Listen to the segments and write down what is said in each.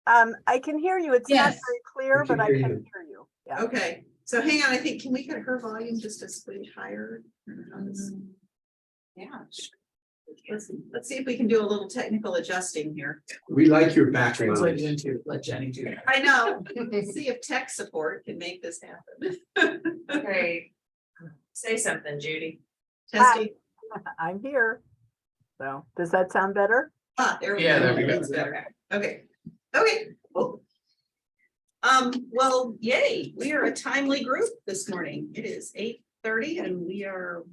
I can hear you. It's not Yes. very clear, We can but I hear can you. hear you. Yeah. Okay, so hang on, I think, can we get her volume just a smidge higher? Yeah. Let's see if we can do a little technical adjusting here. We like your background. Translate it into, let Jenny do that. I know, see if tech support can make this happen. Okay, say something, Judy. Testing. I'm here. So does that sound better? There we go. Yeah, there we go. That's better. Okay, cool. Well, yay, we are a timely group this morning. It is 8:30 and we are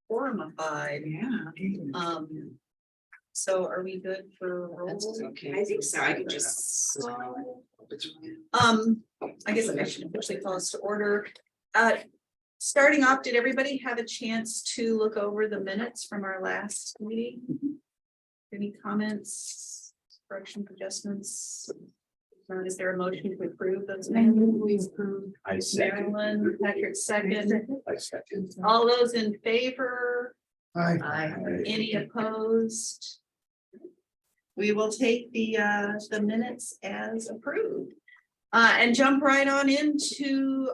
quorumified. Yeah. So are we good for roll? I think so, I can just. I guess I should officially call us to order. Starting off, did everybody have a chance to look over the minutes from our last meeting? Any comments, corrections, adjustments? Is there a motion to approve those minutes? I second. Marilyn, Patrick, second. I second. All those in favor? Aye. Any opposed? We will take the minutes as approved. And jump right on into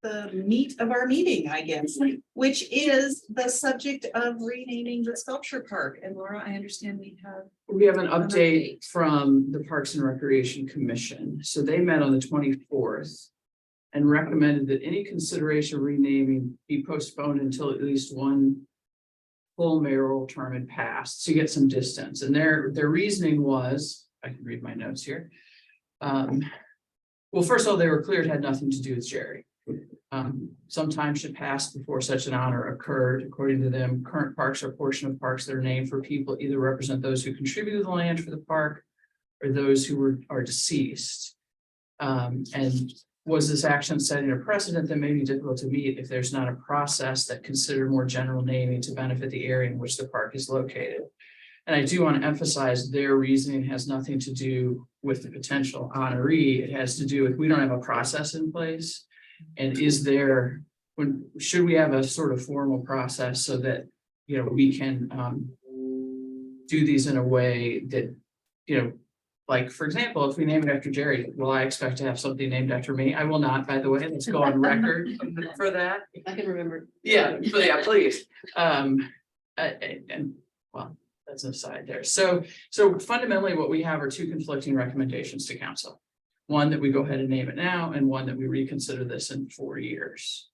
the meat of our meeting, I guess, which is the subject of renaming the sculpture park. And Laura, I understand We have an update from the Parks and Recreation Commission. So they met on the 24th and recommended that any consideration of renaming be postponed until at least one full mayoral term had passed to get some distance. And their reasoning was, I can read my notes here. Well, first of all, they were clear it had nothing to do with Jerry. Some time should pass before such an honor occurred. According to them, current parks are a portion of parks that are named for people either represent those who contributed the land for the park or those who are deceased. And was this action setting a precedent that may be difficult to meet if there's not a process that consider more general naming to benefit the area in which the park is located? And I do want to emphasize their reasoning has nothing to do with the potential honoree. It has to do with, we don't have a process in place. And should we have a sort of formal process so that, we can do these in a way that, like, for example, if we name it after Jerry, will I expect to have something named after me? I will not, by the way. Let's go on record for that. I can remember. Yeah, please. And well, that's an aside there. So fundamentally what we have are two conflicting recommendations to council. One that we go ahead and name it now, and one that we reconsider this in 4 years.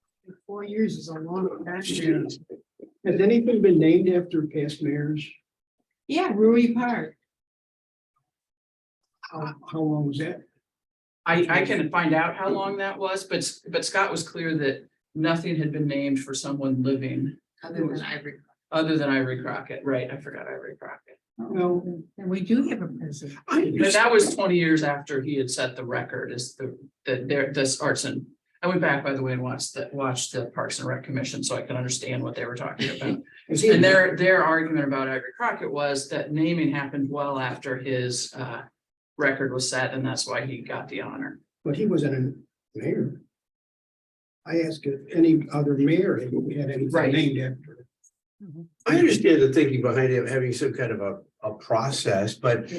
4 years is a long time. Has anything been named after past mayors? Yeah, Rui Park. How long was that? I can find out how long that was, but Scott was clear that nothing had been named for someone living other than Ivory Crockett. Right, I forgot Ivory Crockett. Well, And we do have a president. But that was 20 years after he had set the record as this arts and I went back, by the way, and watched the Parks and Rec Commission so I could understand what they were talking about. And their argument about Ivory Crockett was that naming happened well after his record was set, and that's why he got the honor. but he wasn't a mayor. I asked if any other mayor had anything Right. named after. I understand the thinking behind it, having some kind of a process, but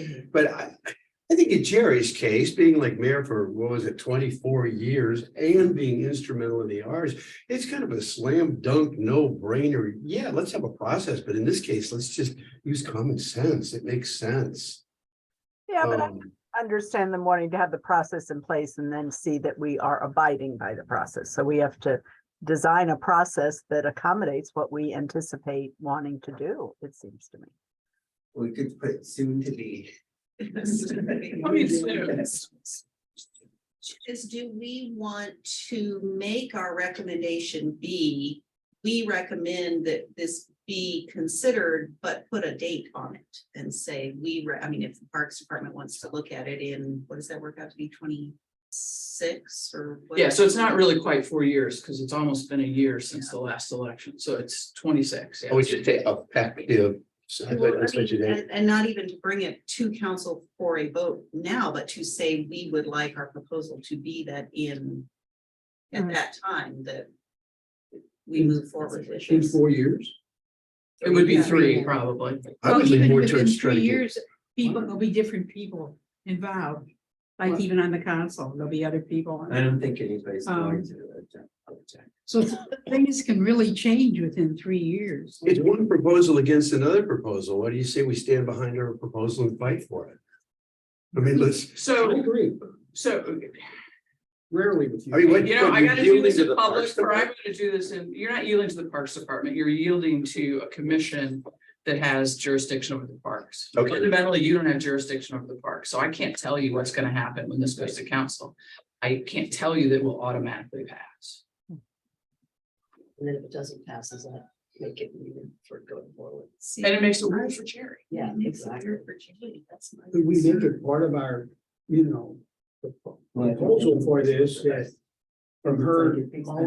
I think in Jerry's case, being like mayor for, 24 years and being instrumental in the arts, it's kind of a slam dunk, no brainer. Yeah, let's have a process, but in this case, let's just use common sense. It makes sense. Yeah, but I understand them wanting to have the process in place and then see that we are abiding by the process. So we have to design a process that accommodates what we anticipate wanting to do, it seems to me. We could put soon to be. Is, do we want to make our recommendation be, we recommend that this be considered, but put a date on it and say, I mean, if the Parks Department wants to look at it in, what does that work out to be, 26 or what? Yeah, so it's not really quite 4 years because it's almost been a year since the last election. So it's 26. Yeah. We should take effective. Well, I mean, and not even to bring it to council for a vote now, but to say we would like our proposal to be that at that time that we move forward with In this. 4 years? It would be Yeah. 3 probably. I would lean more Within towards 3 trying to get. years, people, there'll be different people involved. Like even on the council, there'll be other people. on I it. don't think anybody's going to object. So things can really change within 3 years. It's one proposal against another proposal. What do you say we stand behind our proposal and fight for it? I mean, let's, I So, agree, so, rarely with you. I mean, what- you know, I you're gotta do yielding this to in the public, Parks or I'm Department? gonna do this in, you're not yielding to the Parks Department, you're yielding to a commission that has jurisdiction over the parks. Okay. Fundamentally, you don't have jurisdiction over the park, so I can't tell you what's gonna happen when this goes to council. I can't tell you that it will automatically pass. And then if it doesn't pass, does that make it even for going forward? See, And it makes it worse for Jerry. Yeah, makes it exactly. weird for Julie, that's my Could we make concern. it part of our, proposal for this, that from her,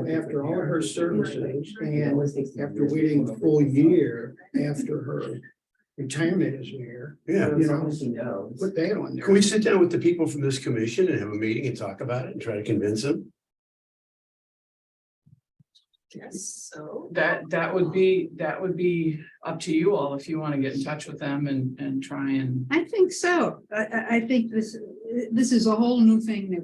after all of her services and after waiting a full year after her retirement as mayor, Yeah. you know, She knows. put that on there. Can we sit down with the people from this commission and have a meeting and talk about it and try to convince them? Yes, so. That would be up to you all if you wanna get in touch with them and try and. I think so. I think this is a whole new thing that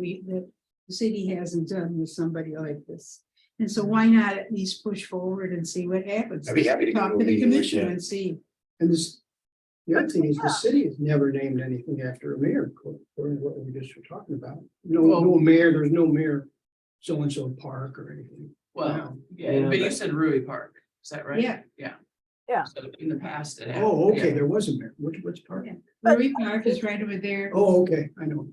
the city hasn't done with somebody like this. And so why not at least push forward and see what happens? I'd be happy to go Talk to a to the meeting like commission that. and see. And this, the other thing is the city has never named anything after a mayor, according to what we just were talking about. No, no mayor, there's no mayor, so-and-so park or anything. Well, yeah, but you said Rui Park, is that right? Yeah. Yeah. Yeah. So in the past. it had- Oh, okay, yeah. there was a mayor. Which park? Yeah. But- Rui Park is right over there. Oh, okay, I know.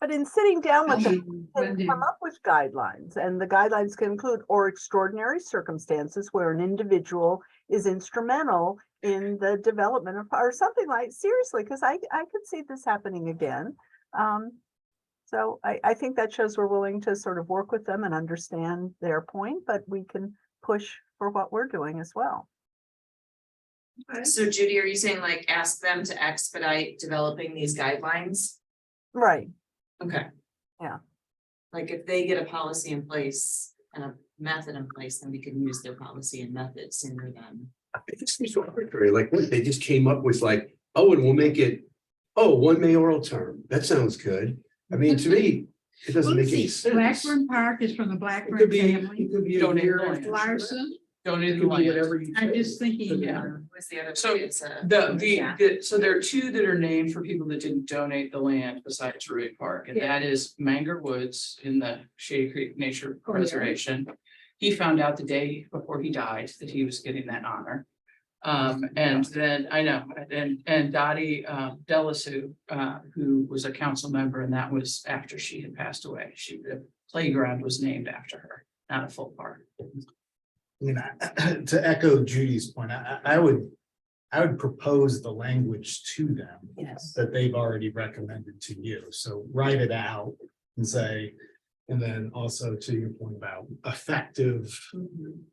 But in sitting down with them, Um, they London. come up with guidelines, and the guidelines can include or extraordinary circumstances where an individual is instrumental in the development of, or something like, seriously, because I could see this happening again. So I think that shows we're willing to sort of work with them and understand their point, but we can push for what we're doing as well. So Judy, are you saying like ask them to expedite developing these guidelines? Right, Okay. Yeah. Like if they get a policy in place and a method in place, then we can use their policy and method sooner than. It just seems so arbitrary, like, what, they just came up with like, oh, and we'll make it, oh, one mayoral term, that sounds good. I mean, to me, it doesn't make any sense. Blackburn Park is from the It Blackburn could be, family. it could be a Donate year land. after. Larson, Donate It the could be land. whatever you I'm say. just thinking, Yeah. What's the other? So, It's, So there are two that are named for people that didn't donate the land besides Rui Park, and that is Manger Woods in the Shady Creek Nature Oh, yeah. Preservation. He found out the day before he died that he was getting that honor. And then I know, and Dottie Delasu, who was a council member, and that was after she had passed away. The playground was named after her, not a full park. I mean, to echo Judy's point, I would propose the language to them Yes. that they've already recommended to you. So write it out and say, and then also to your point about effective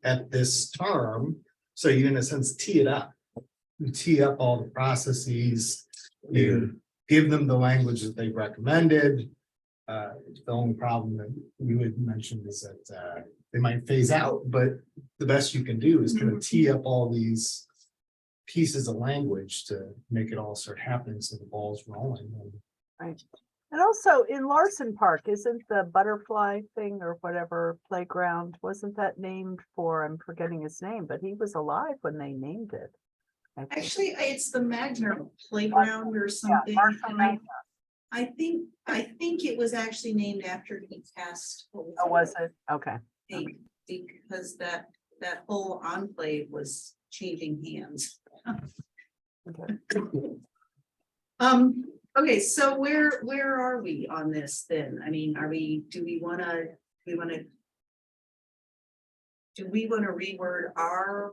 at this term. So you in a sense tee it up. You tee up all the processes, you give them the language that they recommended. The only problem that we would mention is that they might phase out, but the best you can do is kind of tee up all these pieces of language to make it all start happening so the ball's rolling. right. And also in Larson Park, isn't the butterfly thing or whatever playground, wasn't that named for, I'm forgetting his name, but he was alive when they named it. I think. Actually, it's the Magner Playground or something. Marshall and Magner. I think it was actually named after he passed. away. Oh, was it? Okay. Because that whole enclave was changing hands. Okay. Okay, so where are we on this then? I mean, do we wanna reword our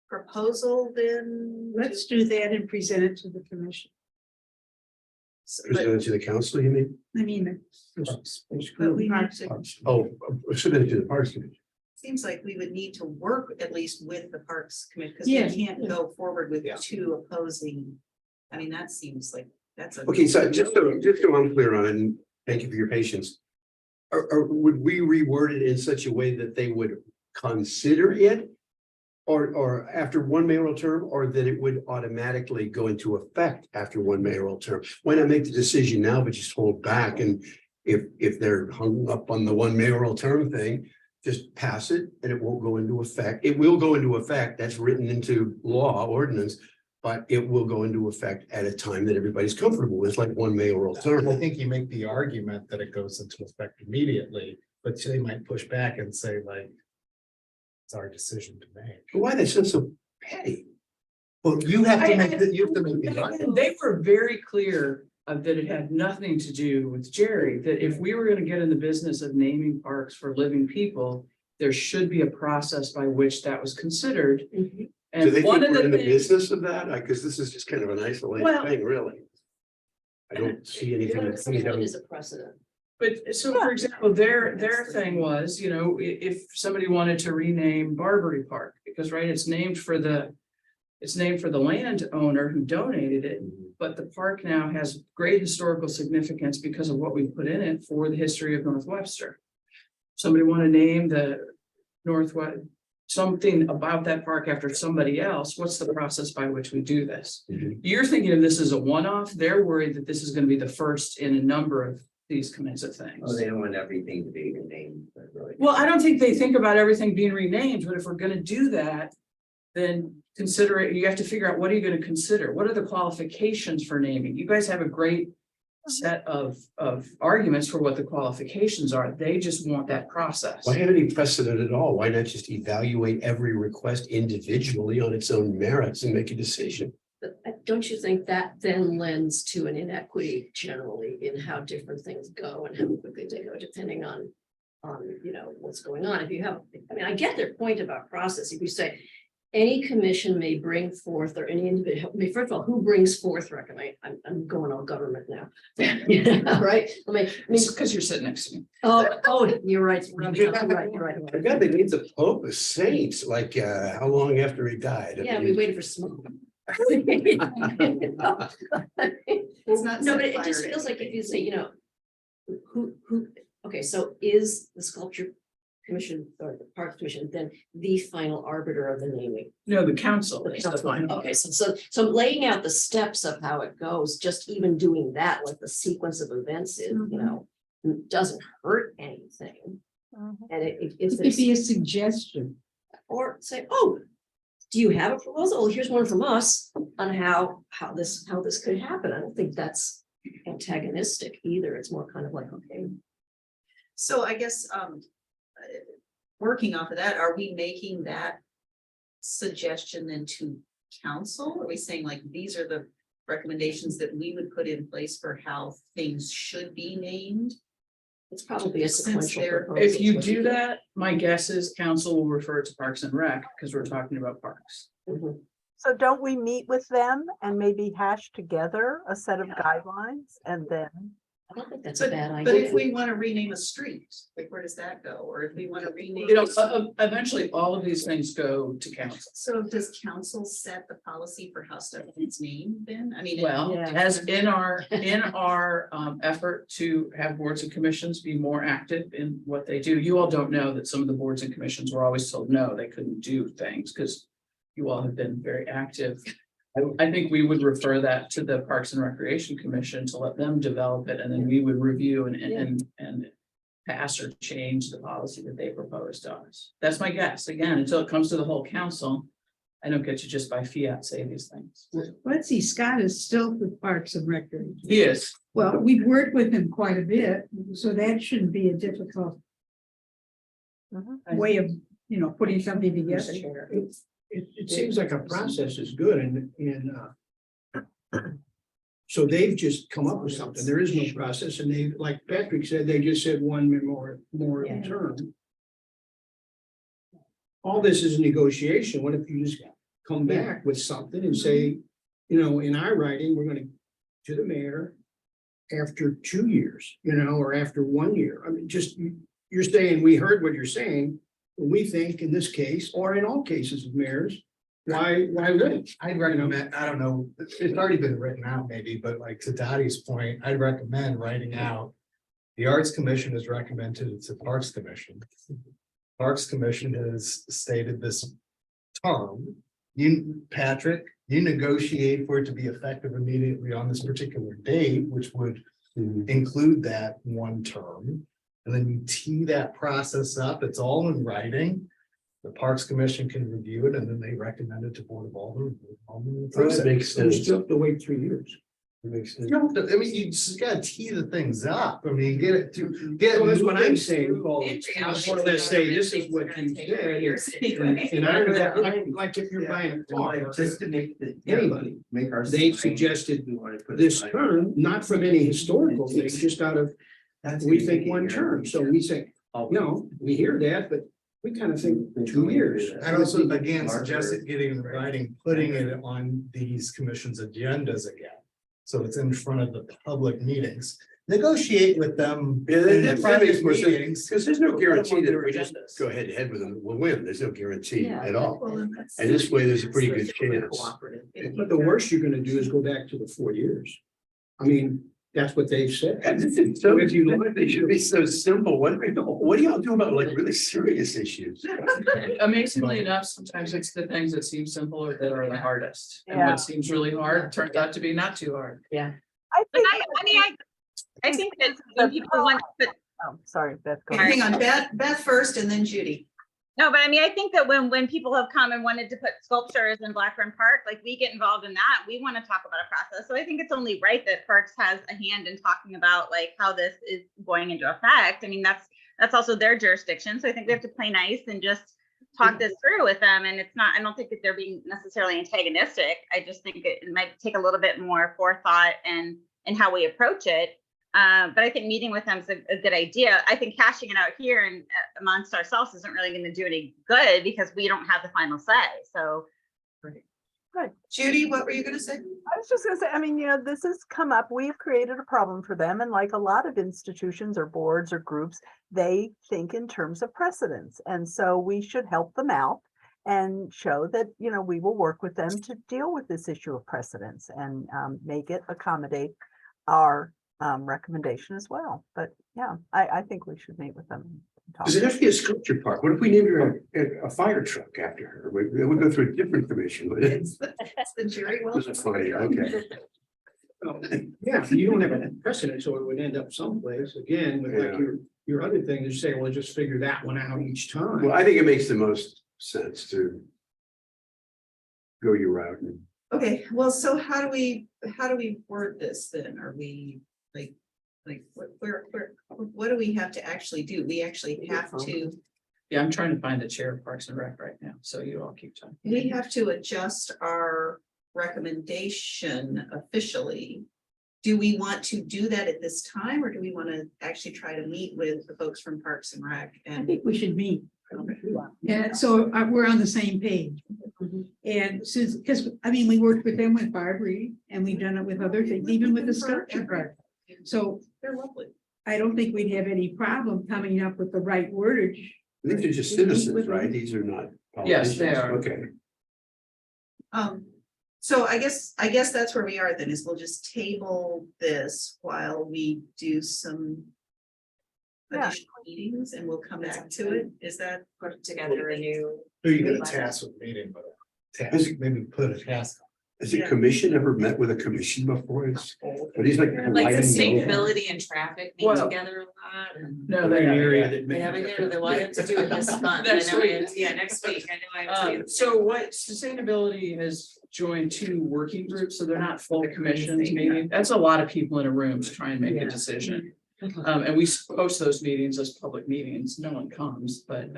proposal then? let's do that and present it to the commission. But Presented to the council, you mean? I mean, but we need to, Oh, submitted to the Parks Commission. seems like we would need to work at least with the Parks Committee, because Yeah. we can't go forward with Yeah. two opposing. I mean, that seems like that's a. Okay, so just so I'm clear on it, and thank you for your patience. Would we reword it in such a way that they would consider it? or after one mayoral term, or that it would automatically go into effect after one mayoral term? Why not make the decision now, but just hold back? And if they're hung up on the one mayoral term thing, just pass it and it won't go into effect. It will go into effect. That's written into law ordinance, but it will go into effect at a time that everybody's comfortable with, like one mayoral I term. think you make the argument that it goes into effect immediately, but they might push back and say like, it's our decision to make. Why they sound so petty? Well, you have to make, you have to make the And argument. they were very clear that it had nothing to do with Jerry, that if we were gonna get in the business of naming parks for living people, there should be a process by which that was considered. Do And they one think of we're in the the things, business of that? Because this is just kind of an isolated Well- thing, really. I don't see anything. What that we don't- is a precedent? but so for example, their thing was, you know, if somebody wanted to rename Barbary Park, because right, it's named for the landowner who donated it. But the park now has great historical significance because of what we put in it for the history of North Webster. Somebody want to name the Northwest, something about that park after somebody else, what's the process by which we do this? Mhm. You're thinking of this as a one-off, they're worried that this is going to be the first in a number of these kinds of Oh, things. they don't want everything to be renamed. But really. Well, I don't think they think about everything being renamed, but if we're gonna do that, then consider it, you have to figure out, what are you gonna consider? What are the qualifications for naming? You guys have a great set of arguments for what the qualifications are. They just want that process. Why have any precedent at all? Why not just evaluate every request individually on its own merits and make a decision? But don't you think that then lends to an inequity generally in how different things go and how quickly they go, depending on, you know, what's going on? If you have, I mean, I get their point about process. If you say any commission may bring forth, or any individual, I mean, first of all, who brings forth I'm going all government now. Right? I mean, It's because you're sitting next to me. you're right. You're right. For God, they need the Pope a saint, like, how long after he died? I Yeah, mean, we waited for smoke. It's not No, set but it fire just to feels like if anything. you say, you know, who, okay, so is the sculpture commission or the parks commission then the final arbiter of the naming? No, the council. The is the council. final. Okay, so laying out the steps of how it goes, just even doing that, like the sequence of events is, you know, doesn't hurt anything. And if It could there's, be a suggestion. or say, oh, do you have a proposal? Oh, here's one from us on how this could happen. I don't think that's antagonistic either. It's more kind of like, okay. So I guess, working off of that, are we making that suggestion then to council? Are we saying like, these are the recommendations that we would put in place for how things should be named? It's probably a Since sequential. they're- proposal. If you do that, my guess is council will refer to Parks and Rec because we're talking about parks. Mhm. So don't we meet with them and maybe hash together a set of guidelines and then? I don't think that's a But, bad but idea. if we want to rename a street, like where does that go? Or if we want to rename. You know, eventually all of these things go to council. So does council set the policy for how stuff is named then? I mean. Well, Yeah. as in our effort to have boards and commissions be more active in what they do, you all don't know that some of the boards and commissions were always told, no, they couldn't do things because you all have been very active. I think we would refer that to the Parks and Recreation Commission to let them develop it, and then we would review and pass or change the policy that they propose to us. That's my guess. Again, until it comes to the whole council, I don't get to just by fiat say these things. Let's see, Scott is still with Parks and Recreation. He is. Well, we've worked with him quite a bit, so that shouldn't be a difficult way of, you know, putting something together. It seems like a process is good so they've just come up with something. There is no process and they, like Patrick said, they just said one more Yeah. term. All this is a negotiation. What if you just come back with something and say, you know, in our writing, we're gonna to the mayor after 2 years, you know, or after 1 year. I mean, just, you're saying, we heard what you're saying. We think in this case, or in all cases of mayors, why wouldn't? I'd recommend, I don't know, it's already been written out maybe, but like to Dottie's point, I'd recommend writing out. The Arts Commission has recommended it to Parks Commission. Parks Commission has stated this term, you, Patrick, you negotiate for it to be effective immediately on this particular date, which would include that one term. And then you tee that process up, it's all in writing. The Parks Commission can review it and then they recommend it to Board of Aldermen. That makes So we sense. still have to wait 3 years. That makes sense. You don't have to- I mean, you just gotta tee the things up. I mean, get it to, get. Well, that's what I'm moving saying. through all the I just wanted to say, this is what you said. And I would, like if you're buying a car, Just to make the. anybody, Make our. they suggested We want to put. this term, not from any historical thing, just out of, we think one term. So we say, no, we hear that, but we kind of think 2 years. And also, again, suggested getting in writing, putting it on these commissions' agendas again. So it's in front of the public meetings. Negotiate with them. Yeah, that- in that private makes more sense. meetings. Because there's no guarantee that if we Their just agendas. go head to head with them, we'll win. There's no guarantee Yeah. at all. Well, and that's- And this way, there's a pretty good chance. But the worst you're gonna do is go back to the 4 years. I mean, that's what they've said. So if you look, they should be so simple. What do y'all do about like really serious issues? Amazingly enough, sometimes it's the things that seem simple that are the hardest. And Yeah. what seems really hard turns out to be not too hard. I But think. I think that when people want to put, Oh, sorry, Beth. go Hang ahead. on, Beth first and then Judy. no, but I mean, I think that when people have come and wanted to put sculptures in Blackburn Park, like we get involved in that, we want to talk about a process. So I think it's only right that Parks has a hand in talking about like how this is going into effect. I mean, that's also their jurisdiction. So I think we have to play nice and just talk this through with them. And it's not, I don't think that they're being necessarily antagonistic. I just think it might take a little bit more forethought and how we approach it. But I think meeting with them is a good idea. I think cashing it out here and amongst ourselves isn't really going to do any good because we don't have the final say. So Judy, what were you gonna say? I was just gonna say, I mean, this has come up, we've created a problem for them, and like a lot of institutions or boards or groups, they think in terms of precedence, and so we should help them out and show that, we will work with them to deal with this issue of precedence and make it accommodate our recommendation as well. But yeah, I think we should meet with them. and talk. Does it have to be a sculpture park? What if we named her a fire truck after her? We would go through a different commission, but It's the jury will. This is funny, okay. Yeah, you don't have a precedent, so it would end up someplace again, with like Yeah. your other thing is say, well, just figure that one out each time. Well, I think it makes the most sense to go your route. And Okay, well, so how do we word this then? Are we like, what do we have to actually do? We actually have to, Yeah, I'm trying to find the chair of Parks and Rec right now. So you all keep talking. we have to adjust our recommendation officially. Do we want to do that at this time, or do we want to actually try to meet with the folks from Parks and Rec I and? think we should meet. Yeah, so we're on the same page. And since, because, I mean, we worked with them with Barbary and we've done it with other things, even with the sculpture project. So They're lovely. I don't think we'd have any problem coming up with the right wordage. these are just citizens, right? These are not. Yes, they are. Okay. So I guess that's where we are then, is we'll just table this while we do some Yeah. additional meetings and we'll come back to it. Is that? Put together a new. So you get a task with meeting, but a task, maybe put a task. Has the Yeah. commission ever met with a commission before? But he's like. Like lighting the- sustainability and traffic meet Well- together a lot. No, An they area haven't. that They may- haven't yet, or they wanted to do it this month. I Next know, week. yeah, next week. I know I have to. So what sustainability has joined 2 working groups, so they're not full commissions, maybe. That's a lot of people in a room to try and make a decision. And we post those meetings as public meetings. No one comes, but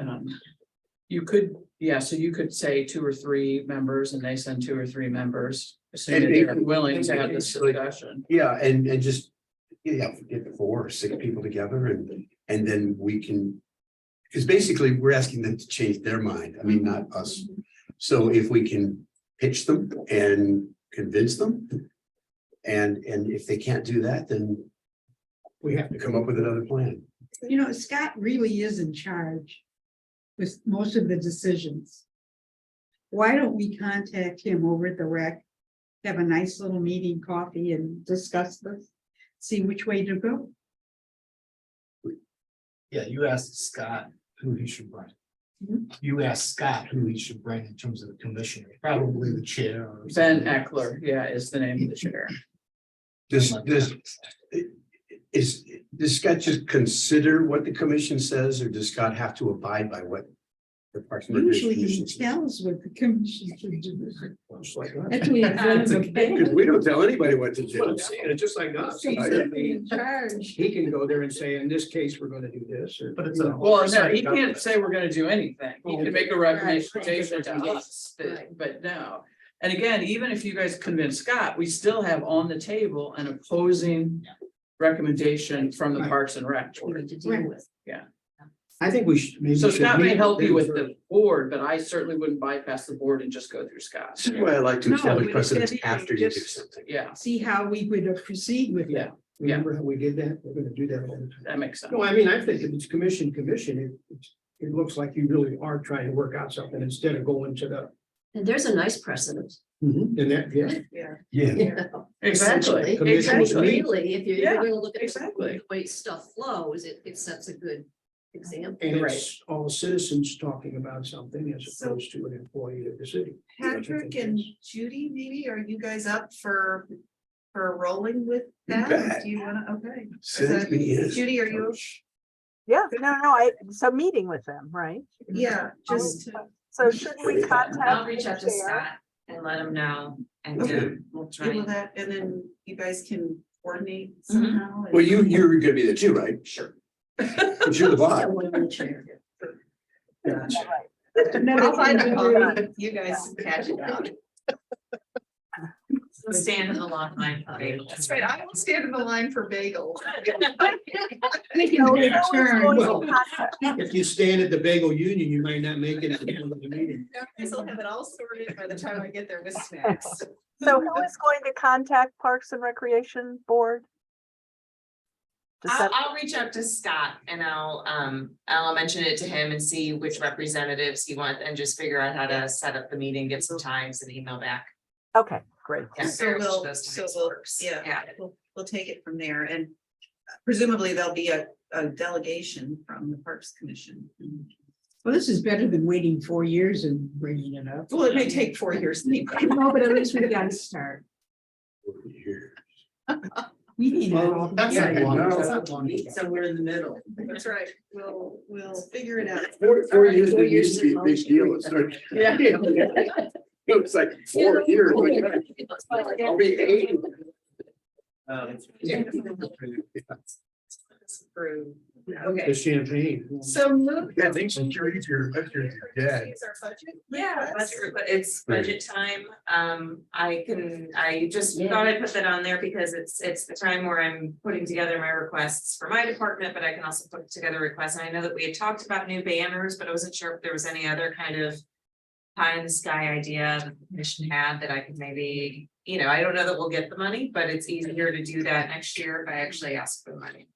you could, so you could say 2 or 3 members and they send 2 or 3 members. Assuming they're willing to have this discussion. Yeah, and just, get 4 or 6 people together and then we can. Because basically, we're asking them to change their mind. I mean, not us. So if we can pitch them and convince them. And if they can't do that, then We have we come up with another plan. Scott really is in charge with most of the decisions. Why don't we contact him over at the rec? Have a nice little meeting, coffee, and discuss this, see which way to go. Yeah, you asked Scott who he should write. you asked Scott who he should bring in terms of the commissioner, probably the chair. or Ben something. Eckler, yeah, is the name of the chair. Does Scott just consider what the commission says, or does Scott have to abide by what the Parks and Recreation Usually Commission he says? tells what the commission should do. Just like us. That's what That's okay. Because we don't tell anybody what to Well, do. I'm saying, it's just like us. He's in charge. He can go there and say, in this case, we're gonna do this, or. But it's a- Well, no, he can't say we're gonna do anything. He can make a recommendation to Right. us, Right. but no. And again, even if you guys convince Scott, we still have on the table an opposing recommendation from the Right. Parks and Rec. We need to deal with. I think we should. maybe So we should Scott may meet help you with them the board, but I certainly wouldn't bypass the board and just go through Scott. This is why I like to No, establish but precedents it's after you do just- something. Yeah, See how we would proceed with yeah, that. Remember how we did that? We're gonna do that all the time. that makes sense. No, I mean, I think if it's commission, it looks like you really are trying to work out something instead of going to the. And there's a nice precedent. And that, yeah. Yeah. you know, Exactly, essentially. I mean, exactly. really, if you're Yeah, gonna look at exactly. the way stuff flows, it sets a good example. And it's all citizens talking about something as So- opposed to an employee of the city. Patrick and Judy, maybe, are you guys up for rolling with You that? bet. Do you wanna, okay. Send me in. Judy, are you, Yeah, so meeting with them, right? yeah, just, to- So should we contact? I'll reach out to the chair? Scott and let him know, and Okay. we'll try. deal with and- that, and then you guys can coordinate Mhm. somehow. and- Well, you're gonna be there too, right? Sure. Because you're the boss. Still one in the chair. I'll find a copy. You guys catch it out. So stand in the long line for bagels. That's right, I will stand in the line for bagels. No, we always going to Well, contact- If you stand at the bagel union, you might not make it at the end of the meeting. Guys will have it all sorted by the time I get there with snacks. So who is going to contact Parks and Recreation Board? To set- I'll reach out to Scott and I'll mention it to him and see which representatives he wants and just figure out how to set up the meeting, get some times and email back. Okay, great. Yeah, So which we'll, those so times we'll, works. yeah, we'll take it from there, and presumably there'll be a delegation from the Parks Commission. Well, this is better than waiting 4 years and bringing it up. Well, it may take 4 years. No, but at least we got to start. We need it all. That's Yeah, not long. no. That's not long. Somewhere in the middle. That's right, we'll figure it out. 4 years Four didn't years used to be a big deal. It started. Yeah. It was like 4 years. I'll be 80. Okay, The champagne. so move. Yeah, thanks. That's your dad. Is our budget? Yeah, request? but it's budget time. I just thought I'd put that on there because it's the time where I'm putting together my requests for my department, but I can also put together requests. And I know that we had talked about new banners, but I wasn't sure if there was any other kind of pie in the sky idea that the commission had that I could maybe, I don't know that we'll get the money, but it's easier to do that next year if I actually ask for the money.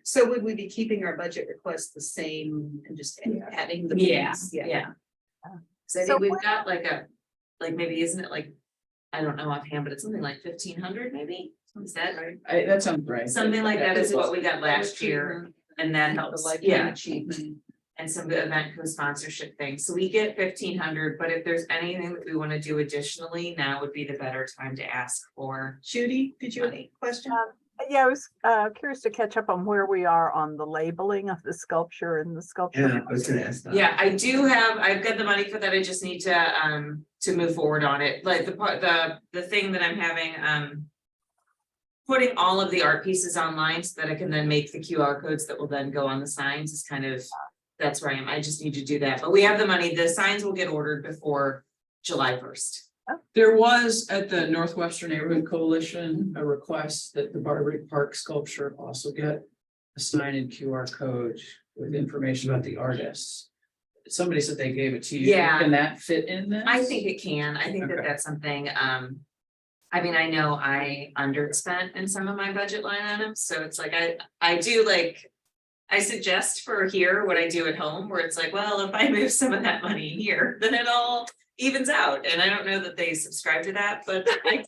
So, would we be keeping our budget request the same and just adding the? yeah, things? yeah. So I So think we've what- got maybe, isn't it like, I don't know offhand, but it's something like 1,500 maybe? Is that right? That sounds right. Something like that is what we got last year, and that helps, yeah, Achievement. and some event co-sponsorship things. So we get 1,500, but if there's anything that we want to do additionally, now would be the better time to ask for. Judy, did you have a question? Yeah, I was curious to catch up on where we are on the labeling of the sculpture and the sculpture. Yeah, I was gonna ask that. Yeah, I've got the money for that. I just need to move forward on it. Like the thing that I'm having, putting all of the art pieces online so that I can then make the QR codes that will then go on the signs is kind of, that's where I am. I just need to do that. But we have the money. The signs will get ordered before July 1st. There was at the Northwestern Neighborhood Coalition, a request that the Barbary Park sculpture also get a sign and QR code with information about the artists. Somebody said they gave it to you. Yeah. Can that fit in this? I think it can. I think that Okay. that's something, I mean, I know I underspent in some of my budget line items, so it's like, I do like. I suggest for here what I do at home, where it's like, well, if I move some of that money here, then it'll evens out, and I don't know that they subscribe to that, but I.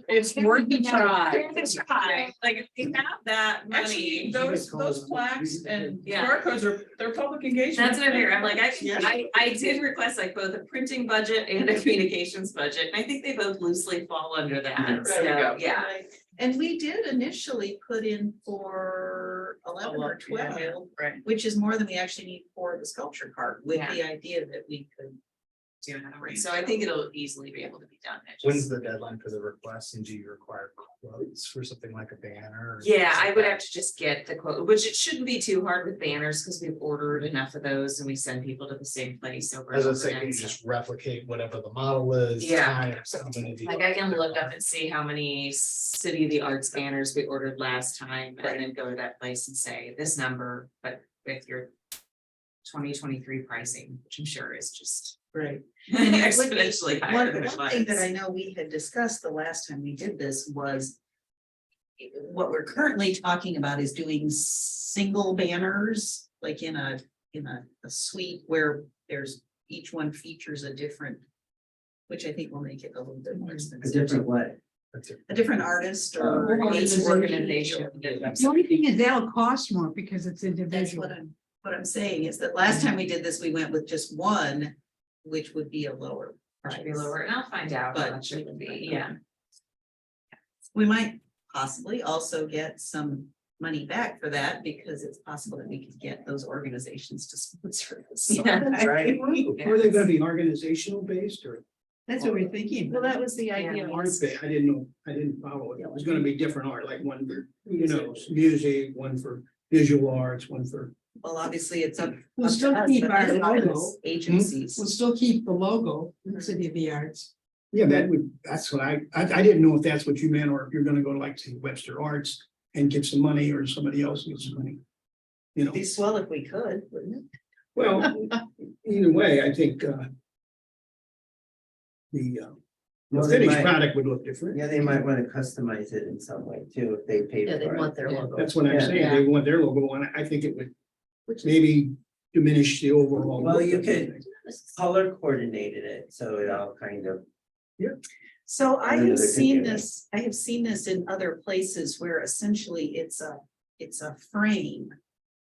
It's worth a try. Like, if you have that Actually, money. those plaques and Yeah. QR codes they're public engagement. That's what I hear. I'm like, I did request like both a printing budget and a communications budget, and I think they both loosely fall under that, There you go. so, yeah. Right. And we did initially put in for 11 or 12, Right. which is more than we actually need for the sculpture cart, with Yeah. the idea that we could. So I think it'll easily be able to be done. I just- When's the deadline for the request and do you require quotes for something like a banner? or Yeah, something I like would that? have to just get the quote, which it shouldn't be too hard with banners, because we've ordered enough of those and we send people to the same place over. and As I over say, can again, you so- just replicate whatever the model is? Yeah. times how many Like I can look up and see how many City of the Arts banners we ordered last time and then go to that place and say this number, but with your 2023 pricing, which I'm sure is just Right. exponentially higher One than it one thing that I was. know we had discussed the last time we did this was. What we're currently talking about is doing single banners, like in a suite where there's, each one features a different. Which I think will make it a little bit more A expensive. different way. That's it. A different artist or. Each organization. The only thing is that'll cost more because it's That's individual. what I'm saying is that last time we did this, we went with just one, which would be a lower price. Should be lower, and I'll find out how But- much it would be, yeah. We might possibly also get some money back for that because it's possible that we could get those organizations to sponsor this. Yeah, right. Are they gonna be organizational based or? That's what we're thinking. Well, that was the idea. Art ba- I didn't know, I didn't follow it. It was gonna be different art, like one for, you know, music, one for visual arts, one for. Well, obviously, it's up. We'll up to still us, keep but our as far as logo. Agencies. We'll still keep the logo, City of the Arts. Yeah, that would, that's what I didn't know if that's what you meant, or if you're gonna go like to Webster Arts and get some money, or somebody else gets some money. You know, Be swell if we could, wouldn't it? well, either way, I think, the Well, they finished might- product would look different. Yeah, they might want to customize it in some way too, if they pay Yeah, they for want it. their logo. That's what I'm Yeah. saying, they want their logo on it, I think it would Which is- maybe diminish the overall. Well, look you of could- things. Color coordinated it, so it all kind of, So I Any have other seen thinking? this, I have seen this in other places where essentially it's a frame.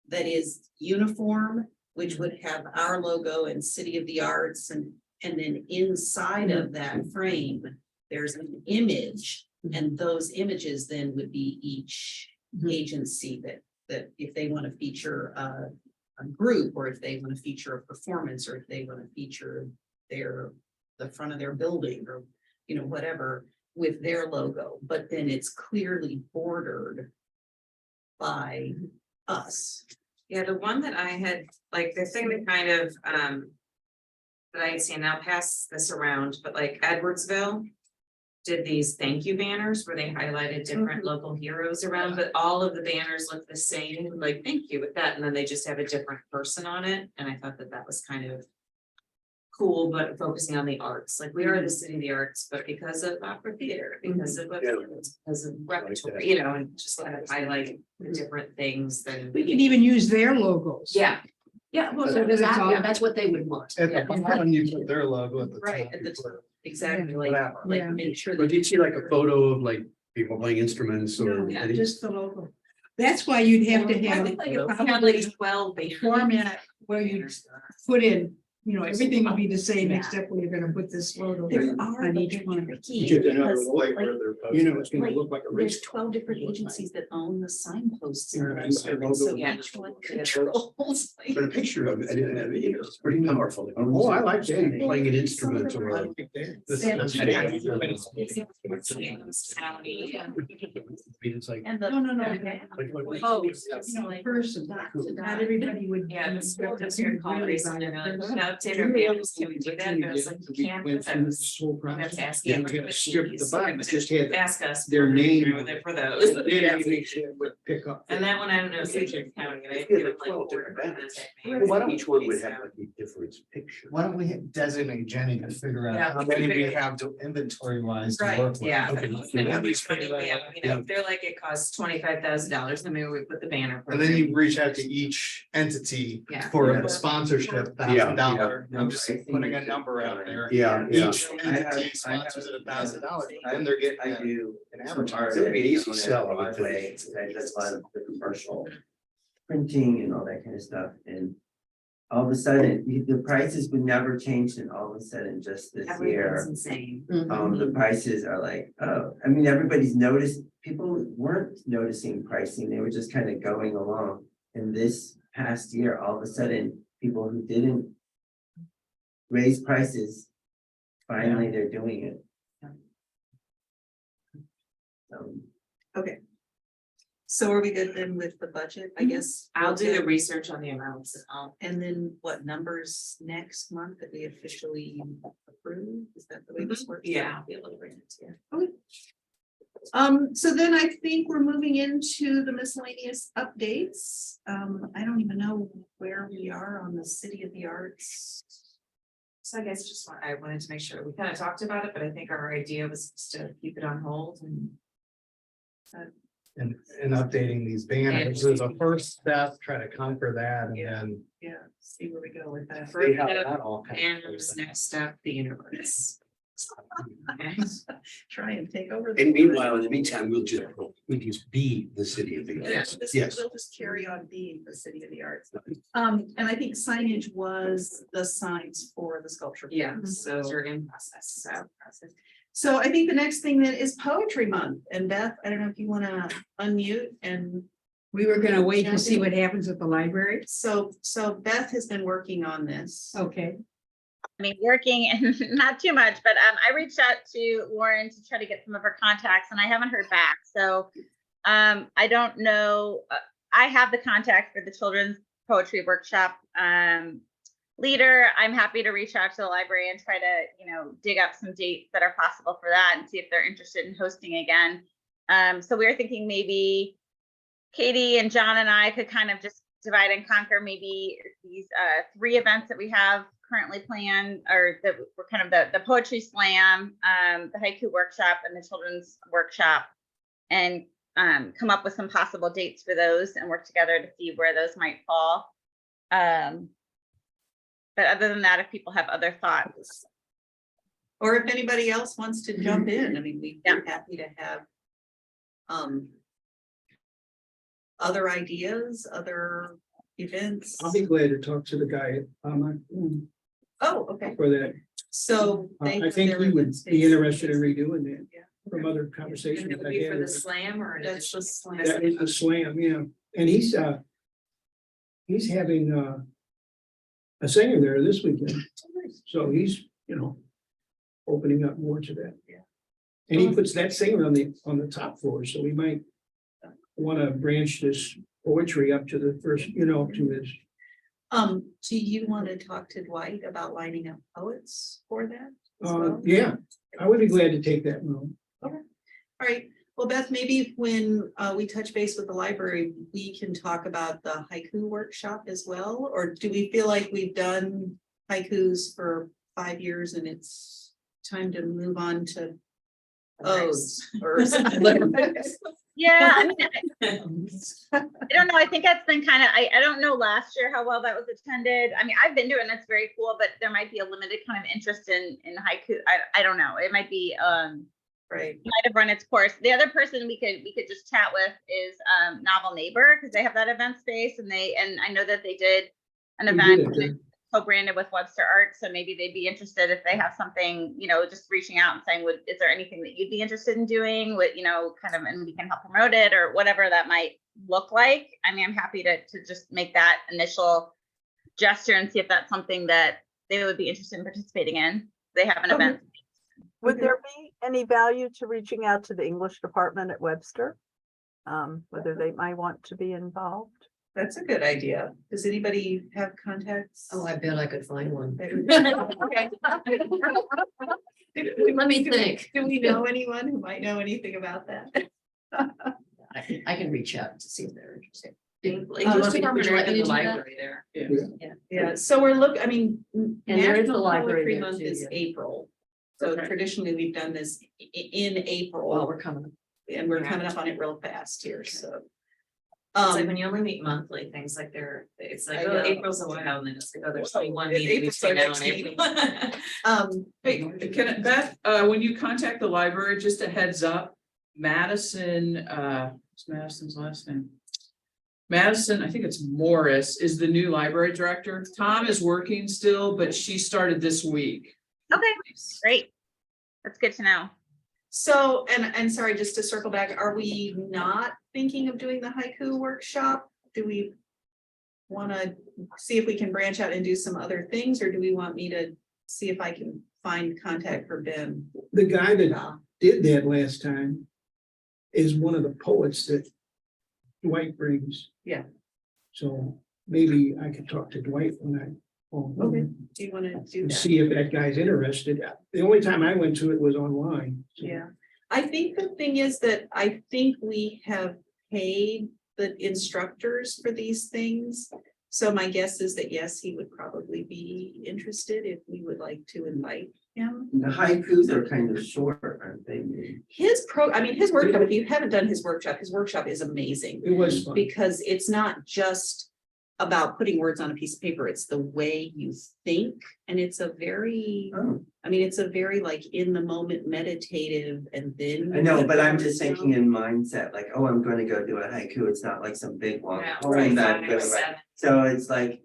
That is uniform, which would have our logo and City of the Arts and then inside of that frame. There's an image, and those images then would be each agency that if they want to feature a group, or if they want to feature a performance, or if they want to feature the front of their building, or you know, whatever, with their logo, but then it's clearly bordered by us. Yeah, the one that I had, like, the thing that kind of, that I had seen, I'll pass this around, but like Edwardsville did these thank you banners where they highlighted different local heroes around, but all of the banners look the same, like, thank you with that, and then they just have a different person on it, and I thought that that was kind of cool, but focusing on the arts, like, we are the City of the Arts, but because of opera theater, because of, because of repertory, you know, and just kind of highlight the different things than. We can even use their logos. Yeah, yeah, well, So that it's all- Yeah, that's what they would want. At Yeah. the bottom, you put their logo at the Right, top. at you the put- exactly, like, Yeah. like make sure. But that did you see like a photo of like people playing instruments or? Yeah, Just the logo. That's why you'd have to I have think like if we had probably like 12 banners. format where you put in, you know, everything would be the same Yeah. except where you're gonna put this logo There are, on but each they're one. tricky, Just another because, way like, You know, it's gonna look like a there's race. 12 different agencies that own the signposts in Yeah, their and service, so logo. Yeah. each one controls. like- But a picture of it, I didn't have it, it's pretty powerful. Oh, I like that. Playing an instrument or. I a- like that. It's like. And the. No, no, no. Oh, You know, person, not everybody would. Yeah, the school district called really recently, buy they're it. like, no, Taylor banners, can we do that? And I was like, you can't, Went but through that's, this whole that's process. asking. Yeah, for you gotta the strip the fees, bottom, but just had Ask us. their for- name. For those. Their name would pick up. And that one, I don't know, if it's county and I Yeah, give like them, like 12 four different different banners. names. Why don't each one would So- have like a different picture? Why don't we designate Jenny to figure Yeah. out how many we have to inventory wise to Right, work with? Yeah. Okay. And Yeah. if it's funny, yeah, you know, if they're like, it costs $25,000, then maybe we put the banner. And then you reach out to each entity Yeah. for Yeah. a sponsorship, Yeah, $1,000. yeah. I'm just I think putting a it's number out fine. there. Yeah, yeah. Each entity sponsors it $1,000, then they're getting I an do. advertising. It would be an easy sell, I would think. I just a lot of the commercial printing and all that kind of stuff, and all of a sudden, the prices would never change, and all of a sudden, just this Everything's year, insane. the prices are like, oh, I mean, everybody's noticed, people weren't noticing pricing, they were just kind of going along. And this past year, all of a sudden, people who didn't raise prices, finally, they're doing it. So are we good then with the budget, I guess? I'll do the we'll research on the amounts. And then what numbers next month that we officially approve? Is that the way this works? Yeah, I'll be able to bring it to you. So then I think we're moving into the miscellaneous updates. I don't even know where we are on the City of the Arts. So I guess just I wanted to make sure, we kind of talked about it, but I think our idea was just to keep it on hold and. And updating these banners is a first step, try to conquer that and then Yeah, see where we go with that. see how that all kind of Banners, goes. next step, the universe. Okay. Try and take over. And meanwhile, in the meantime, we'll just be the city of the. Yes, Yes. we'll just carry on being the City of the Arts. And I think signage was the signs for the sculpture. Yeah, fields, so those are in process, so. So I think the next thing then is Poetry Month, and Beth, I don't know if you wanna unmute and. We were gonna wait to see what happens at the library. So Beth has been working on this. Okay, I mean, working and not too much, but I reached out to Lauren to try to get some of her contacts and I haven't heard back. So I don't know. I have the contact for the children's poetry workshop leader. I'm happy to reach out to the library and try to, dig up some dates that are possible for that and see if they're interested in hosting again. So we were thinking maybe Katie and John and I could kind of just divide and conquer maybe these 3 events that we have currently planned, or that were kind of the poetry slam, the haiku workshop and the children's workshop, and come up with some possible dates for those and work together to see where those might fall. But other than that, if people have other thoughts. Or if anybody else wants to jump in, I mean, we'd be Yeah. happy to have. Other ideas, other events. I'll be glad to talk to the guy at Oh, okay, for that. so. they I have think their he would events be dates. interested in redoing that Yeah. from other And conversations it would I be had. for the with him. slam or? an That's the additional- slam. That is a slam, yeah, and he's having a singer there this weekend, so he's, opening up more to that. Yeah. And he puts that singer on the top floor, so we might want to branch this poetry up to the first, to his. Do you want to talk to Dwight about lining up poets for that? as well? Yeah, I would be glad to take that role. All right, well, Beth, maybe when we touch base with the library, we can talk about the haiku workshop as well, or do we feel like we've done haikus for 5 years and it's time to move on to odes or something? Yeah, I mean, I don't know. I think that's been kind of, I don't know last year how well that was attended. I mean, I've been doing it, it's very cool, but there might be a limited kind of interest in haiku. I don't know. It might be, Right, might have run its course. The other person we could just chat with is Novel Neighbor, because they have that event space and I know that they did an We event did it, co-branded with Webster Arts, so maybe they'd be interested if they have something, just reaching out and saying, is there anything that you'd be interested in doing with, kind of, and we can help promote it or whatever that might look like. I mean, I'm happy to just make that initial gesture and see if that's something that they would be interested in participating in. They have an Okay. event. Would there be any value to reaching out to the English department at Webster? Whether they might want to be involved? that's a good idea. Does anybody have contacts? Oh, I bet I could find one. Okay. Let me think. Do we know anyone who might know anything about that? I can reach out to see if they're interested. English would department you or like me even to the do that? library there. Yeah, so we're I mean, And there is the National library Poetry there Month too, is yeah. April. So Okay. traditionally, we've done this in Well, April, we're coming. and we're Yeah. coming up on it real fast here, so. It's like when you only meet monthly, things like it's like, I oh, know. April's a while, and then it's like, oh, there's only one It- meeting April's between our now next and April. Um, Hey, Beth, when you contact the library, just a heads up, Madison, what's Madison's last name? Madison, I think it's Morris, is the new library director. Tom is working still, but she started this week. Okay, great. That's good to know. so, and sorry, just to circle back, are we not thinking of doing the haiku workshop? Do we want to see if we can branch out and do some other things, or do we want me to see if I can find contact for Ben? The guy that did that last time is one of the poets that Dwight brings. Yeah. So maybe I could talk to Dwight when I. Okay. Do you want to do And that? see if that guy's interested. The only time I went to it was online. so. Yeah, I think the thing is that I think we have paid the instructors for these things. So my guess is that yes, he would probably be interested if we would like to invite him. The haikus are kind of short, aren't they? His workshop, if you haven't done his workshop is amazing. It was fun. Because it's not just about putting words on a piece of paper, it's the way you think, and it's a very, Oh, it's a very like in the moment meditative, and then. I know, but I'm just thinking in mindset, like, oh, I'm gonna go do a haiku. It's not like some big long Yeah, poem that I'm 5, gonna write. 7. So it's like,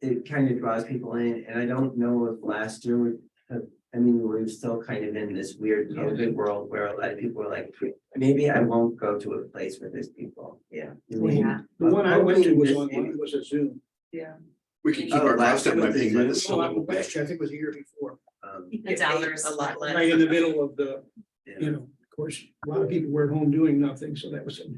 it kind of draws people in, and I don't know if last year would have, I mean, we're still kind of in this weird COVID world where a lot of people are like, maybe I won't go to a place where there's people. Yeah. Yeah. The one I went to was This- online, it was a Zoom. Yeah. We can keep Oh, our last cost up year by was being this- minutes a little bit. Last year, I think it was the year before, The dollars. A lot less. right in the middle of the, Yeah. you know, of course, a lot of people were at home doing nothing, so that was something.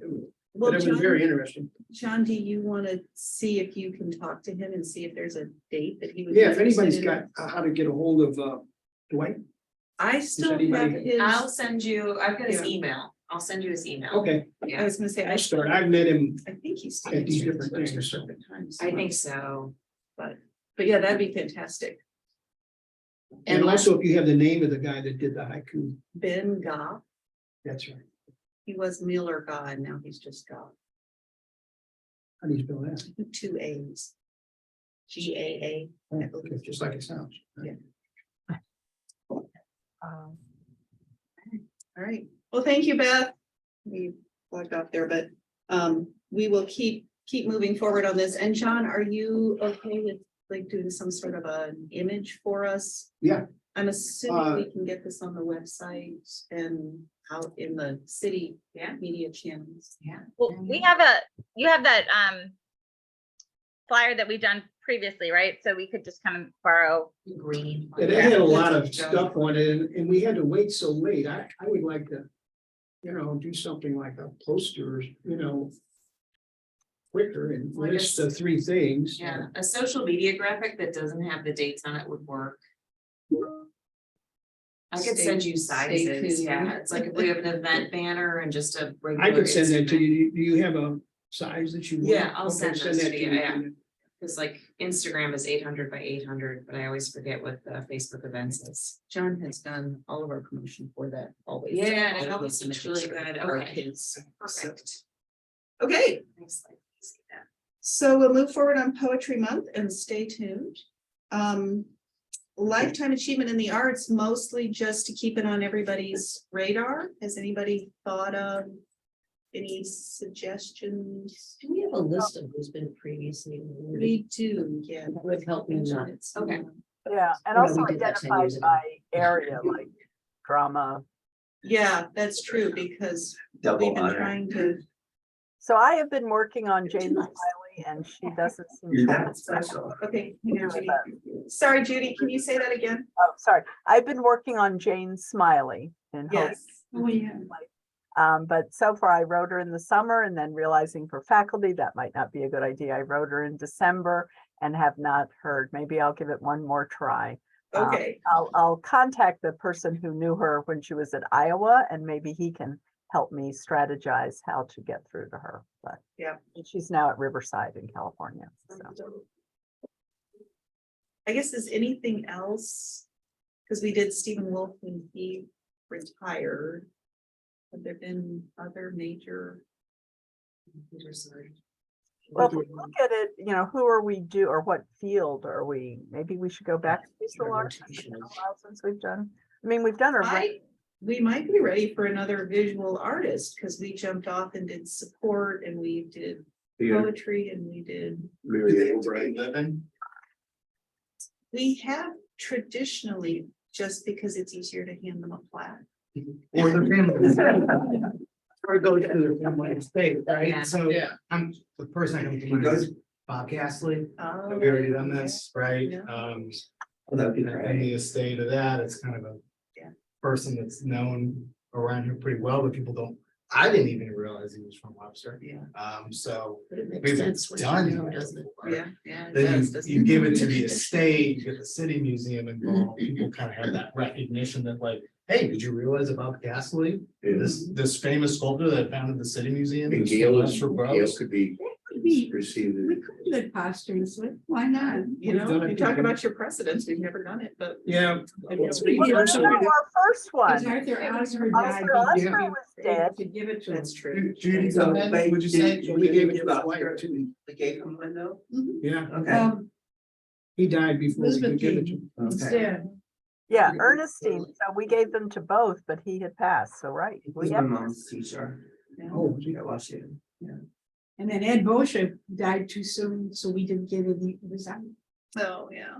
Well, But it was very interesting. John, do you want to see if you can talk to him and see if there's a date that he would? Yeah, be if anybody's interested got in? how to get a hold of Dwight, I still have anybody- his, I'll send you, I've got his Yeah. email. I'll send you his email. okay, I was gonna say, I'll start. I've met him I think he's. at these different things, so. I think so. But yeah, that'd be fantastic. And also if you have the name of the guy that did the haiku, Ben Goff, that's right. he was Miller Goff, and now he's just Goff, How do you spell that? 2 A's. GAA. Oh, okay, just like it sounds. Um, All right, well, thank you, Beth. We logged off there, but we will keep moving forward on this. And John, are you okay with like doing some sort of an image for us? Yeah. I'm assuming we can get this on the website and out in the city media channels. Yeah. Well, you have that flyer that we've done previously, right? So we could just kind of borrow. Green. It had a lot of stuff on it and we had to wait so late. I would like to, you know, do something like a poster, you know, quicker and Like a list the 3 things. Yeah, a social media graphic that doesn't have the dates on it would work. I could Stay- send you stay sizes, tuned. yeah, it's like if we have an event banner and just a regular. I could send that to Instagram. you. Do you have a size that you? want? Yeah, I'll Okay, send those that to you, me. yeah. Cause like Instagram is 800 by 800, but I always forget what the Facebook events is. John has done all of our promotion for that always. Yeah, All it of always those looks really images good. are Okay. his. Perfect. Okay, Thanks, like, see that. so we'll move forward on Poetry Month and stay tuned. Lifetime achievement in the arts, mostly just to keep it on everybody's radar. Has anybody thought of any suggestions? Do we have a list of who's been previously awarded? We do, yeah. That would help me not. Okay. Yeah, and Yeah, also we did that 10 identified years ago. by area, like drama. Yeah, that's true, because Double we've been honor. trying to, So I have been working on Jane Smiley and she doesn't seem. You're to- that special. okay. hang on, Judy. Sorry, Judy, can you say that again? Oh, sorry. I've been working on Jane Smiley in hope. Yes. Oh, yeah. But so far I wrote her in the summer and then realizing for faculty, that might not be a good idea. I wrote her in December and have not heard. Maybe I'll give it one more try. Okay, I'll contact the person who knew her when she was at Iowa and maybe he can help me strategize how to get through to her, but. Yeah. And she's now at Riverside in California, so. I guess is anything else? Because we did Stephen Wolf when he retired. Have there been other major? Well, if we look at it, you know, who are we or what field are we, maybe we should go back to visual arts. It's been a while since we've done, I mean, we've done our. We might be ready for another visual artist, because we jumped off and did support and we did poetry and we did. We have traditionally, just because it's easier to hand them a plaque. Or the family. Or go to their family estate, right? Yeah. So Yeah. I'm the person I come to mind is Bob Gasly. Oh, Have we already done this, right? Yeah. Um, Well, that'd be and great. the estate of that, it's kind of a. Yeah. Person that's known around here pretty well, but people don't, I didn't even realize he was from Webster. Yeah, So But it makes we've sense when done you know, that. doesn't it? yeah. it Then does, doesn't you it? give it to the estate, you get the city museum involved, people kind of have that recognition that like, hey, did you realize about Gasly? This famous sculptor that founded the city museum. And in Gail Webster Groves. could be We received. could do that posthumously, why not? You We've know, done it you talk before. about your precedents, we've never done it, but. Yeah. It's Well, no, our first Because one, Arthur Oscar died. Oscar before Oscar we was were dead. able To give it to him. That's true. Judy, So, then, but would you say? did We gave it give to his Oscar- wife too. We gave him one though? Yeah, Okay. he died before we Elizabeth could give it to King him. instead. yeah, Ernestine, so we gave them to both, but he had passed, so right. He We was my have, mom's teacher. Yeah. Oh, At Washington. And then Ed Bosha died too soon, so we didn't get it, he was out. Oh, yeah.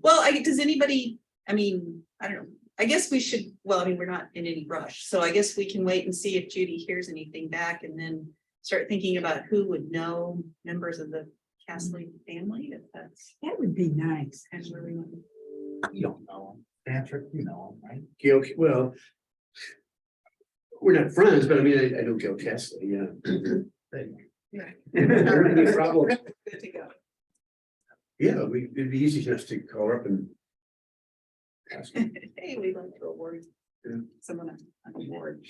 Well, does anybody, I mean, I don't know, I guess we should, well, I mean, we're not in any rush, so I guess we can wait and see if Judy hears anything back and then start thinking about who would know members of the Castley family, if that's. That would be nice. That's where we want. You don't know him, Patrick, you know him, right? Gail, well. We're not friends, but I mean, I know Gail Cassidy, yeah. Any problem? Good to go. Yeah, it'd be easy just to call her up and. ask her. Hey, we'd like to award Yeah. someone an award.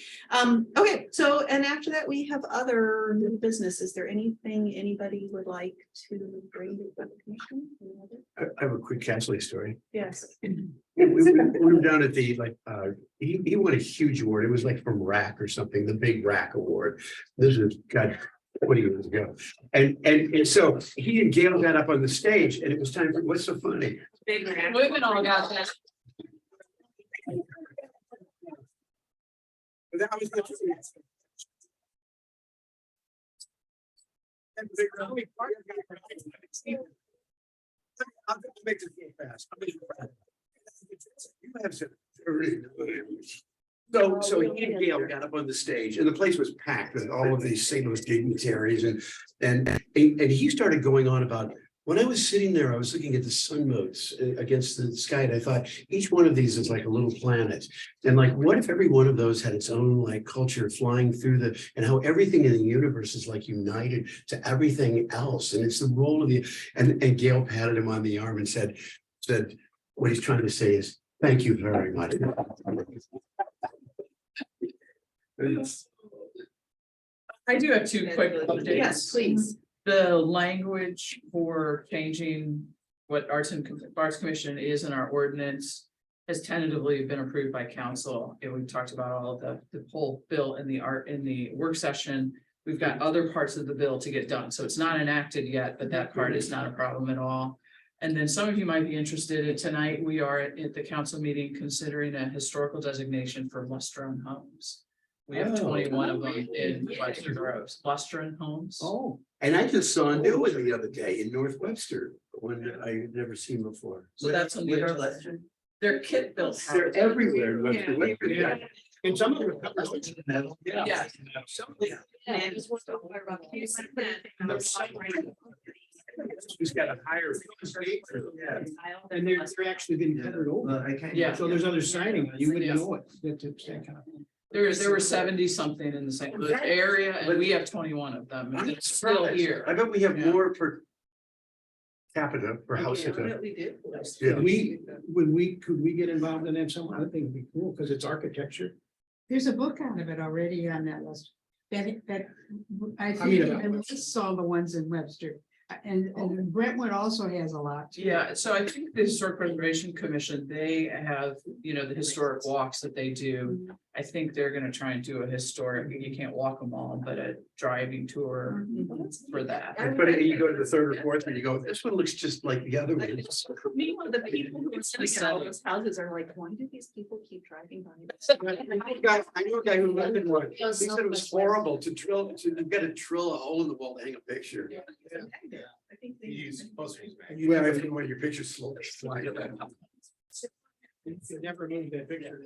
Okay, so, and after that, we have other new business. Is there anything anybody would like to bring to the commission? Any other? I have a quick Cassidy story. Yes. We were down at the, like, he won a huge award. It was like from RAC or something, the big RAC award. This is, God, 20 years ago. And so he and Gail got up on the stage and it was time for, what's so funny? Big man. Women all got that. That was the. I'm going to make this real fast. So he and Gail got up on the stage and the place was packed with all of these St. Louis dignitaries and he started going on about, when I was sitting there, I was looking at the sun motes against the sky and I thought each one of these is like a little planet. And like, what if every one of those had its own like culture flying through and how everything in the universe is like united to everything else. And it's the role of and Gail patted him on the arm and said, what he's trying to say is, thank you very much. I do have two quick updates. Yes, please. The language for changing what Arts Commission is in our ordinance has tentatively been approved by council. And we've talked about all of the whole bill in the work session. We've got other parts of the bill to get done. So it's not enacted yet, but that part is not a problem at all. And then some of you might be interested in tonight, we are at the council meeting considering a historical designation for Lustron homes. We have 21 of them in Webster Groves, Lustron homes. Oh, and I just saw a new one the other day in North Webster, one that I had never seen before. So that's on the With our agenda. lesson. They're kit built. They're everywhere in Webster. Yeah. And some of them are covered in metal. Yeah. He's got a higher. Yeah. And they're actually been covered over. Well, I can't. Yeah. So there's other signing, you wouldn't Yeah. know it. That's that kind of thing. There were 70 something in the St. Louis area and we have 21 of them. And it's still here. I bet we have Yeah. more per capita per house. Yeah, that we do. Yeah. Could we get involved in that somehow? I think it'd be cool because it's architecture. There's a book out of it already on that list. That I mean, think it lists all the ones in Webster. And Brentwood also has a lot. too. Yeah, so I think the Historic Preservation Commission, they have, you know, the historic walks that they do. I think they're gonna try and do a historic, you can't walk them all, but a driving tour for that. But you go to the third or fourth and you go, this one looks just like the other one. Meanwhile, the people who are selling those houses are like, why do these people keep driving by? I knew a guy who lived in one. He said it was horrible to drill, you gotta drill a hole in the wall to hang a picture. I think they. You use posters back. You have to want your picture slowly. You never moved that picture.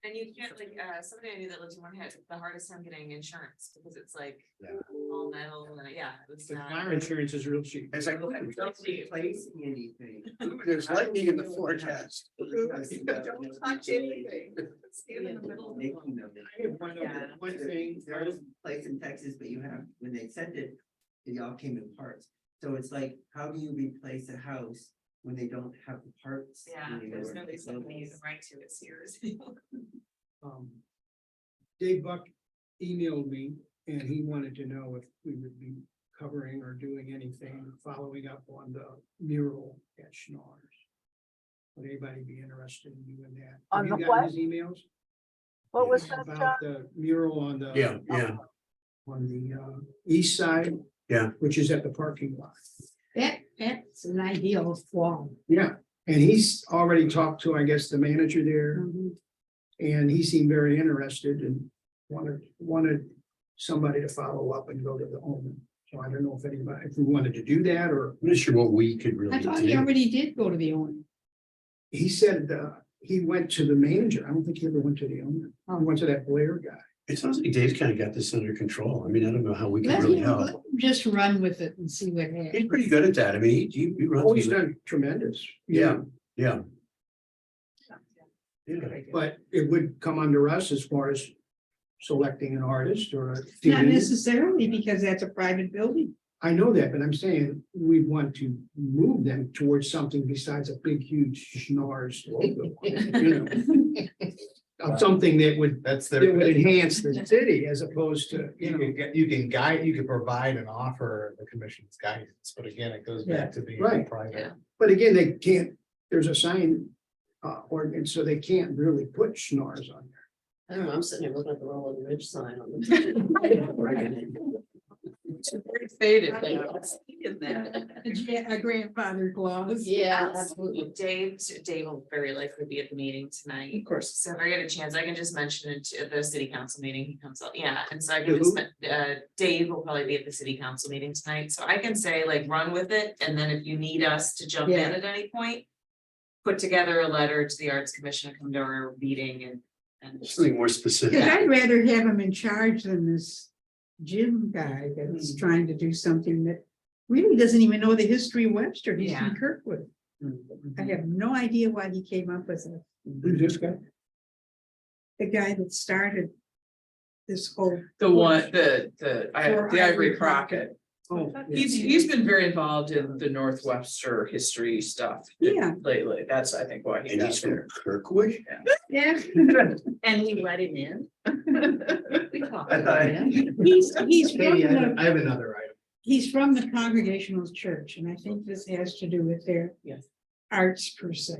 And you can't like, somebody I knew that lives in one had the hardest time getting insurance because it's like Yeah. all metal and it's The not. car insurance is real cheap. It's like, Don't replace anything. there's lightning in the forecast. Don't touch anything. Stand in the middle. Making them. I have one thing, There is a place in Texas, but you have, when they sent it, it all came in parts. So it's like, how do you replace a house when they don't have the parts? Yeah, anymore? there's no reason to use right to it, Sears. Dave Buck emailed me and he wanted to know if we would be covering or doing anything, following up on the mural at Schnorr's. Would anybody be interested in doing that? On Have the you gotten what? his emails? What was that, John? About the mural on the. Yeah. On the east side. Yeah. Which is at the parking lot. That's an ideal flaw. Yeah, and he's already talked to, I guess, the manager there. And he seemed very interested and wanted somebody to follow up and go to the owner. So I don't know if anybody, if we wanted to do that, or I'm not sure what we could really I thought he do. already did go to the owner. he said, he went to the manager. I don't think he ever went to the owner. He went to that Blair guy. It sounds like Dave's kind of got this under control. I mean, I don't know how we can Let really him help. just run with it and see what He's happens. pretty good at that. I mean, he runs. Oh, he's done tremendous. Yeah. Yeah. But it would come under us as far as selecting an artist or. a Not theme. necessarily because that's a private building. I know that, but I'm saying we want to move them towards something besides a big, huge Schnorr's logo. You know, of something that would That's that would their. enhance the city as opposed to, you You know. can get, you can guide, you can provide and offer the commission's guidance, but again, it goes back to being Right. private. But again, they can't, there's a sign ordinance, so they can't really put Schnorr's on I don't know, I'm sitting here looking at the Roland Ridge sign on the. It's very faded. A grandfather clause. Yeah, absolutely. Dave will very likely be at the meeting tonight. Of course. So if I get a chance, I can just mention it at the city council meeting, he comes out, yeah, and so I To can just, who? Dave will probably be at the city council meeting tonight, so I can say like, run with it, and then if you need us to jump in Yeah. at any point. Put together a letter to the Arts Commission to come to our meeting and. Something more Cause specific. I'd rather have him in charge than this Jim guy that's trying to do something that really doesn't even know the history of Webster. He's Yeah. from Kirkwood. I have no idea why he came up with it. Who's this guy? The guy that started this whole. The one, the For Ivory Ivory Crockett. Oh, He's been very involved in the North Webster history stuff. Yeah. Lately, that's, I think, why he And got he's from there. Kirkwood? Yeah. And we let him in. We talked I about thought- it. He's Katie, from I the, have another item. he's from the Congregational Church, and I think this has to do with their Yes. arts per se.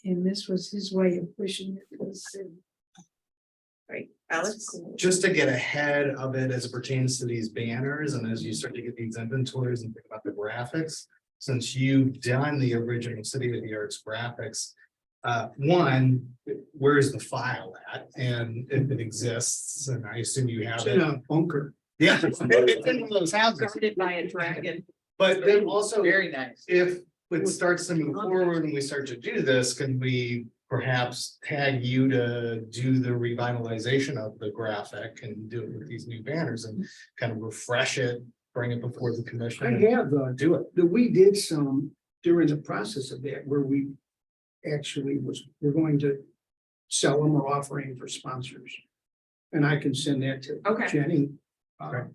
And this was his way of pushing it. Was, Right, Alex? Just to get ahead of it as it pertains to these banners and as you start to get these inventories and think about the graphics. Since you've done the original City of the Arts graphics. One, where's the file at? And if it exists, and I assume you have it's in it. a bunker. Yeah, it's in one of those houses. Guarded by a dragon. But then also, Very nice. if it starts to move forward and we start to do this, can we perhaps tag you to do the revitalization of the graphic and do it with these new banners and kind of refresh it, bring it before the commission? I have, Do it. we did some during the process of that where we actually we're going to sell them or offering for sponsors. And I can send that to Okay. Jenny.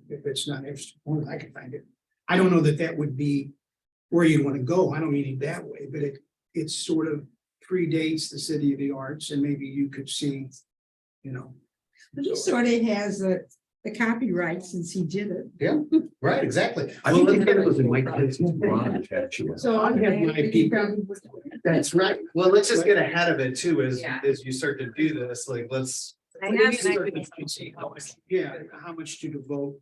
If it's not interesting, or I can find it. I don't know that that would be where you want to go. I don't mean it that way, but it sort of predates the City of the Arts, and maybe you could see you know. But he sort of has the copyright since he did it. Right, exactly. I think it was in Mike Tyson's garage, actually. So I have my people. That's right. Well, let's just get ahead of it too, Yeah. as you start to do this, like, let's. I have an equity spreadsheet. Yeah, how much to devote.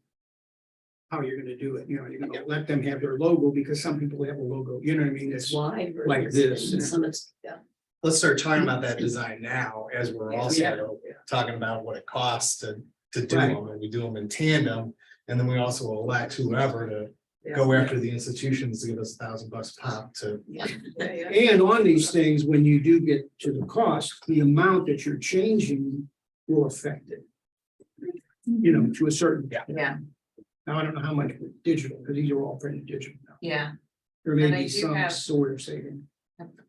How you're gonna do it, you know, you're gonna let them have their logo, because some people have a logo, you know what I mean, it's Wide. like versus- this. and some it's- yeah. Let's start talking about that design now, as we're Yeah. also talking about what it costs to do Right. them, and we do them in tandem. And then we also elect whoever to go after the institutions to give us $1,000 pop to. And on these things, when you do get to the cost, the amount that you're changing will affect it. You know, to a certain. Yeah, Now, I don't know how much with digital, because these are all printed digital now. yeah. There And may I be do some have- sort of saving.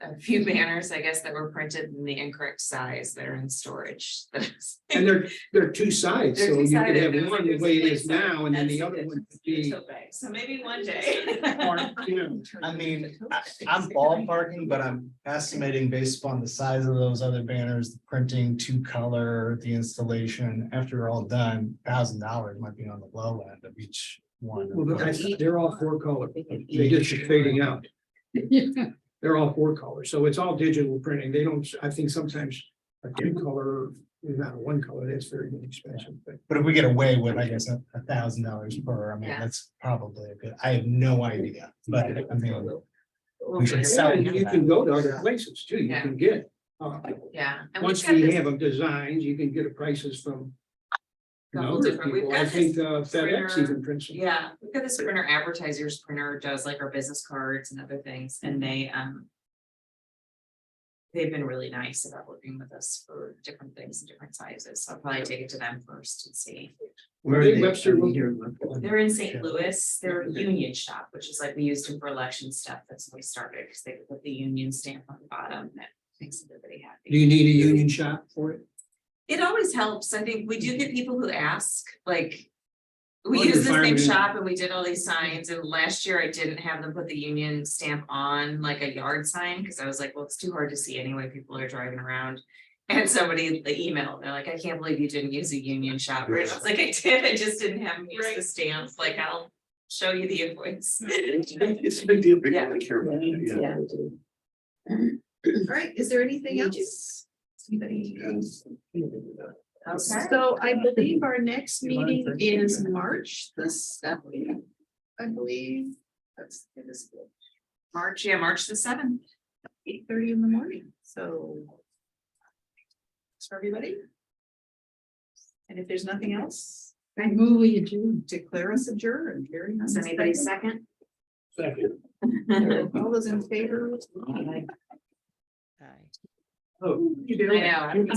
A few banners, I guess, that were printed in the incorrect size that are in storage. And they're two sides, They're so you could two-sided, have there's one like the way it there's is like now, and then the that's other it. one could be. So big. So maybe one day. You know, I mean, I'm ballparking, but I'm estimating based upon the size of those other banners, the printing, two color, the installation, after you're all done, $1,000 might be on the low end of each one. Well, but they're all four color, they just fading out. They're all four color, so it's all digital printing, they don't, I think sometimes a two color is not a one color, that's very expensive, but. But if we get away with, I guess, $1,000 per, I mean, Yeah. that's probably a good, I have no idea, but I mean. We should figure it sell out. it. You can go to other places too, you Yeah. can get. Yeah. And we've Once got we this- have them designed, you can get prices from. Couple other different- we've people. I got think this FedEx printer- even prints them. Yeah, we've got this printer, advertisers printer does like our business cards and other things, and they've been really nice about working with us for different things and different sizes, so I'll probably take it to them first and see. Where Are they- Webster are they will- here locally? They're in St. Louis, they're a Union shop, which is like we used them for election stuff, that's when we started, because they could put the Union stamp on the bottom, that makes everybody Do happy. you need a union shop for it? It always helps. I think we do get people who ask, like. We Well, your use the same fireman- shop and we did all these signs, and last year I didn't have them put the union stamp on like a yard sign, because I was like, well, it's too hard to see anyway, people are driving around. And somebody, the email, they're like, I can't believe you didn't use a union shop, right? I was like, I did, I just didn't have them use the stamps, like I'll show you the invoice. It's a big deal. People Yeah. really care about it, yeah. All right, is there anything else? Anybody? Okay. So I believe our next meeting is March the 7th. I believe that's it is March the 7th. 8:30 in the morning, so. It's for everybody. And if there's nothing else, I move we adjourn. declare us adjourned. Very nice. Does anybody second? Second. All those in favor? Oh, you did. I know.